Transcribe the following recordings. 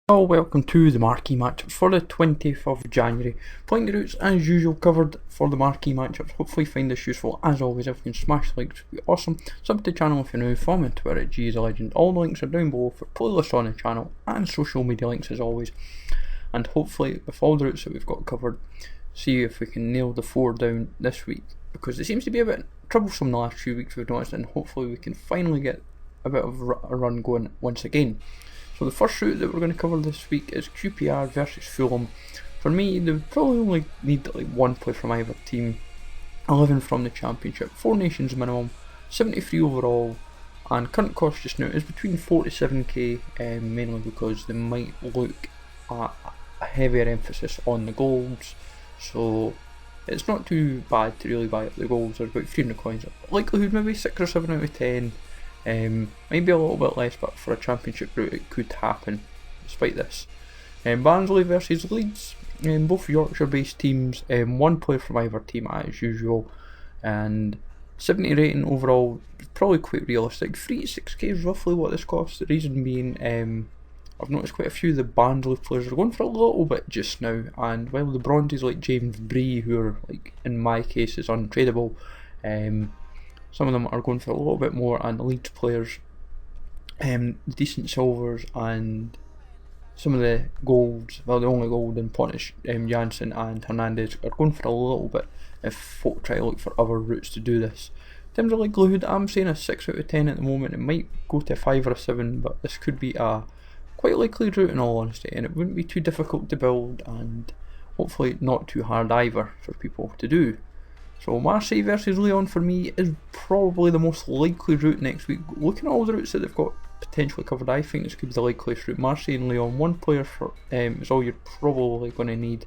Hello, welcome to the Marquee Matchups for the 20th of January. Playing the routes as usual covered for the Marquee Matchups. Hopefully you find this useful. As always, if you can smash the likes, it would be awesome. Sub to the channel if you're new, follow me on Twitter at GIsALegend. All the links are down below for playlists on the channel and social media links as always. And hopefully with all the routes that we've got covered, see if we can nail the 4 down this week. Because it seems to be a bit troublesome the last few weeks we've noticed, and hopefully we can finally get a bit of a run going once again. So the first route that we're going to cover this week is QPR versus Fulham. For me, they would probably only need like 1 play from either team, 11 from the Championship, 4 nations minimum, 73 overall, and current cost just now is between 4 to 7k, mainly because they might look at a heavier emphasis on the goals. So it's not too bad to really buy up the goals. There's about 300 coins. Likelihood maybe 6 or 7 out of 10. Maybe a little bit less, but for a Championship route it could happen despite this. Barnsley versus Leeds, both Yorkshire based teams, 1 player from either team as usual, and 70 rating overall, probably quite realistic. 3 to 6k is roughly what this costs. The reason being, I've noticed quite a few of the Barnsley players are going for a little bit just now, and while the bronzes like James Bree, who are like in my case is untradeable, some of them are going for a little bit more, and the Leeds players, decent silvers and some of the golds, well the only gold in Pontus, Janssen and Hernandez are going for a little bit if folk try to look for other routes to do this. In terms of likelihood, I'm saying a 6 out of 10 at the moment. It might go to a 5 or a 7, but this could be a quite likely route in all honesty, and it wouldn't be too difficult to build and hopefully not too hard either for people to do. So Marsille versus Lyon for me is probably the most likely route next week. Looking at all the routes that they've got potentially covered, I think this could be the likeliest route. Marsille and Lyon, 1 player for is all you're probably going to need.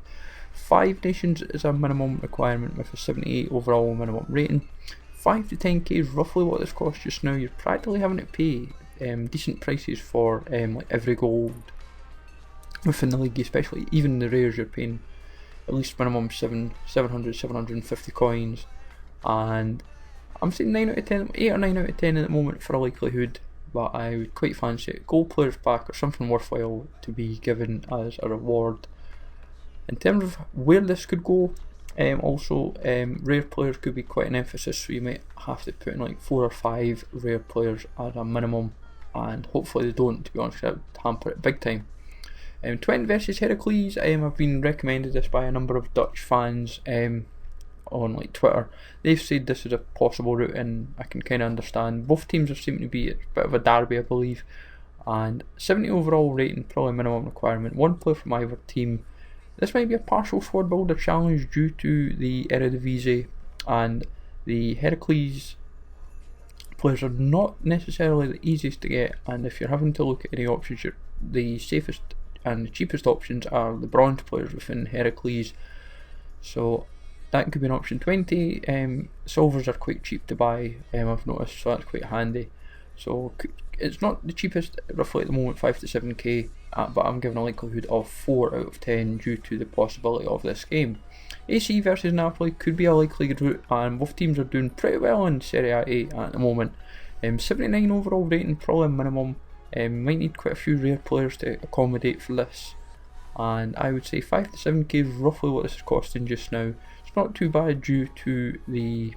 5 nations is a minimum requirement with a 78 overall minimum rating. 5 to 10k is roughly what this costs just now. You're practically having to pay decent prices for like every gold within the league, especially even the rares. You're paying at least minimum 750 coins, and I'm saying 9 out of 10, 8 or 9 out of 10 at the moment for a likelihood, but I would quite fancy it. Gold players pack or something worthwhile to be given as a reward. In terms of where this could go, also rare players could be quite an emphasis, so you might have to put in like 4 or 5 rare players as a minimum, and hopefully they don't, to be honest, that would hamper it big time. Twente versus Heracles, I've been recommended this by a number of Dutch fans on like Twitter. They've said this is a possible route, and I can kind of understand. Both teams are seem to be a bit of a derby, I believe, and 70 overall rating, probably minimum requirement, 1 player from either team. This might be a partial squad builder challenge due to the Eredivisie, and the Heracles players are not necessarily the easiest to get, and if you're having to look at any options, the safest and the cheapest options are the bronze players within Heracles, so that could be an option. 20 silvers are quite cheap to buy, I've noticed, so that's quite handy. So it's not the cheapest, roughly at the moment 5 to 7k, but I'm giving a likelihood of 4 out of 10 due to the possibility of this game. AC versus Napoli could be a likely route, and both teams are doing pretty well in Serie A at the moment. 79 overall rating, probably minimum. Might need quite a few rare players to accommodate for this, and I would say 5 to 7k is roughly what this is costing just now. It's not too bad due to the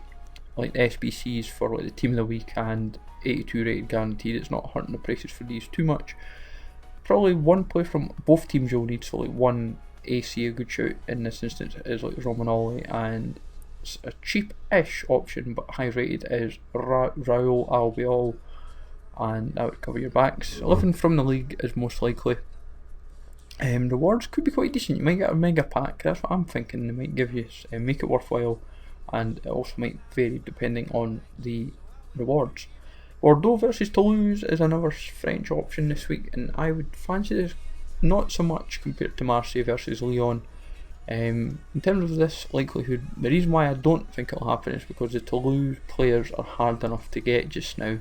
like SBCs for like the team of the week and 82 rated guaranteed. It's not hurting the prices for these too much. Probably 1 player from both teams you'll need, so like 1 AC, a good shout in this instance is like Romanoli, and a cheap-ish option but high rated is Raul Albiol, and that would cover your backs. 11 from the league is most likely. Rewards could be quite decent. You might get a mega pack, that's what I'm thinking. They might give you, make it worthwhile, and it also might vary depending on the rewards. Bordeaux versus Toulouse is another French option this week, and I would fancy this not so much compared to Marseille versus Lyon. In terms of this likelihood, the reason why I don't think it'll happen is because the Toulouse players are hard enough to get just now,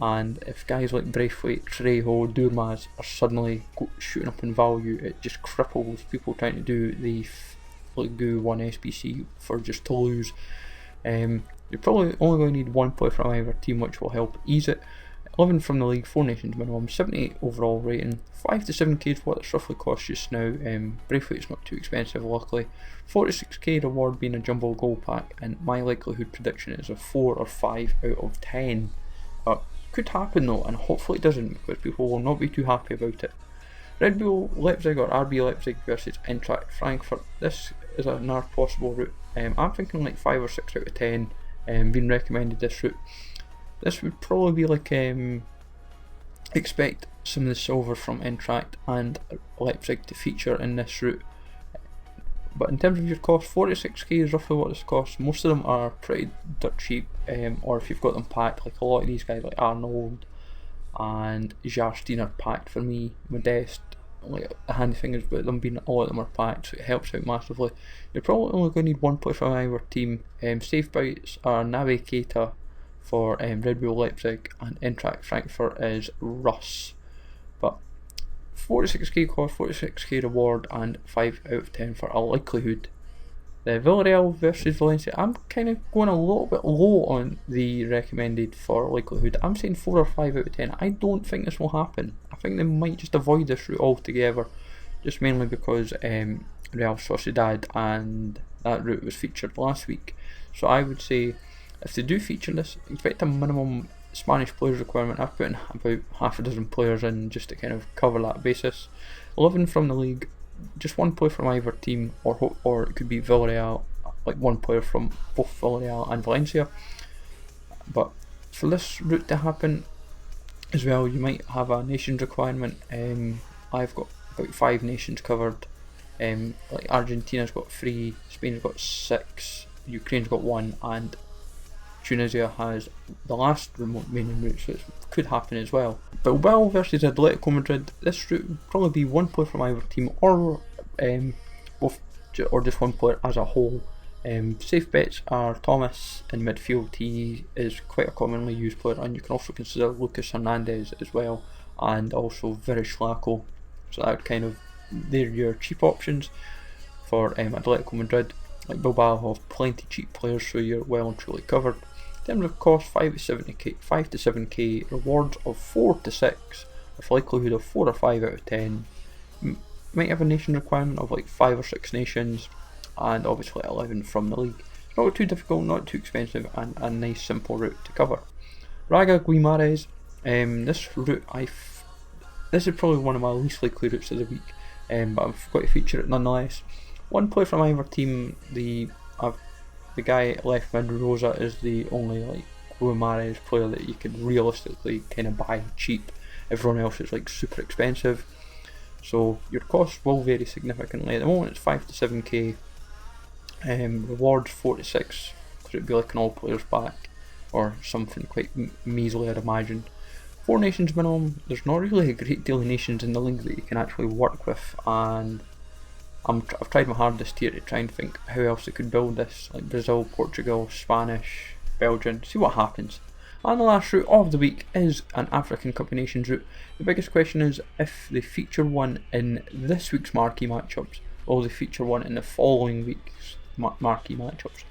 and if guys like Braithwaite, Trejo, Durmaz are suddenly shooting up in value, it just cripples people trying to do the Ligue 1 SBC for just Toulouse. You're probably only going to need 1 player from either team, which will help ease it. 11 from the league, 4 nations minimum, 78 overall rating, 5 to 7k is what it's roughly cost just now. Braithwaite's not too expensive luckily. 46k reward being a jumbo goal pack, and my likelihood prediction is a 4 or 5 out of 10. But could happen though, and hopefully it doesn't, because people will not be too happy about it. Red Bull Leipzig or RB Leipzig versus Eintracht Frankfurt. This is another possible route. I'm thinking like 5 or 6 out of 10. Being recommended this route. This would probably be like expect some of the silver from Eintracht and Leipzig to feature in this route. But in terms of your cost, 46k is roughly what this costs. Most of them are pretty dirt cheap, or if you've got them packed, like a lot of these guys like Arnold and Jarstein are packed for me. Modest, like the handy thing is about them being, a lot of them are packed, so it helps out massively. You're probably only going to need one player from either team. Safe bites are Naby Keita for Red Bull Leipzig, and Eintracht Frankfurt is Russ. But 46k cost, 46k reward, and 5 out of 10 for a likelihood. The Villarreal versus Valencia, I'm kind of going a little bit low on the recommended for likelihood. I'm saying 4 or 5 out of 10. I don't think this will happen. I think they might just avoid this route altogether, just mainly because Real Sociedad and that route was featured last week. So I would say, if they do feature this, expect a minimum Spanish players requirement. I've put in about half a dozen players in just to kind of cover that basis. 11 from the league, just one player from either team, or it could be Villarreal, like one player from both Villarreal and Valencia. But for this route to happen as well, you might have a nations requirement. I've got about 5 nations covered. Like Argentina's got 3, Spain's got 6, Ukraine's got 1, and Tunisia has the last remaining route, so it could happen as well. Bilbao versus Atletico Madrid. This route would probably be one player from either team, or both, or just one player as a whole. Safe bets are Thomas in midfield. He is quite a commonly used player, and you can also consider Lucas Hernandez as well, and also Verislako. So that would kind of, they're your cheap options for Atletico Madrid. Like Bilbao have plenty cheap players, so you're well and truly covered. In terms of cost, 5 to 7k, rewards of 4 to 6, with likelihood of 4 or 5 out of 10. Might have a nation requirement of like 5 or 6 nations, and obviously 11 from the league. It's not too difficult, not too expensive, and a nice simple route to cover. Braga Guimarães. This route, this is probably one of my least likely routes of the week, but I've got to feature it nonetheless. One player from either team. The guy left mid, Rosa, is the only like Guimarães player that you could realistically kind of buy cheap. Everyone else is like super expensive, so your costs will vary significantly. At the moment it's 5 to 7k. Rewards 4 to 6, because it'd be like an all players pack or something quite measly, I'd imagine. 4 nations minimum. There's not really a great deal of nations in the league that you can actually work with, and I've tried my hardest here to try and think how else I could build this, like Brazil, Portugal, Spanish, Belgian, see what happens. And the last route of the week is an African Cup of Nations route. The biggest question is if they feature one in this week's Marquee Matchups, or will they feature one in the following week's Marquee Matchups.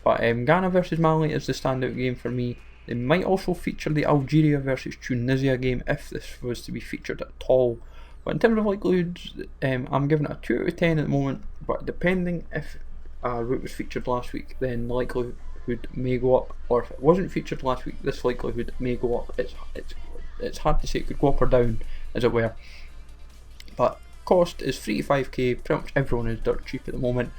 But Ghana versus Mali is the standout game for me. They might also feature the Algeria versus Tunisia game if this was to be featured at all. But in terms of likelihoods, I'm giving it a 2 out of 10 at the moment, but depending if a route was featured last week, then the likelihood may go up, or if it wasn't featured last week, this likelihood may go up. It's hard to say, it could go up or down, as it were. But cost is 3 to 5k, pretty much everyone is dirt cheap at the moment.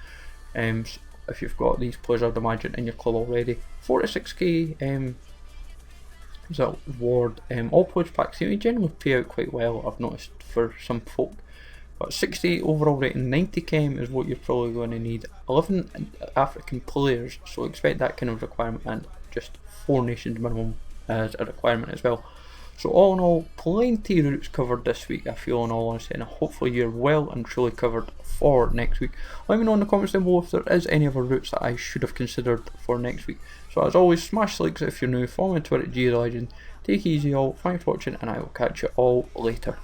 If you've got these players, I'd imagine, in your club already. 4 to 6k, is a reward. All players packs seem to generally pay out quite well, I've noticed, for some folk. But 60 overall rating, 90 chem is what you're probably going to need. 11 African players, so expect that kind of requirement, and just 4 nations minimum as a requirement as well. So all in all, plenty of routes covered this week, I feel, in all honesty, and hopefully you're well and truly covered for next week. Let me know in the comments down below if there is any other routes that I should have considered for next week. So as always, smash likes if you're new, follow me on Twitter at GLegend. Take it easy all, thanks for watching, and I will catch you all later.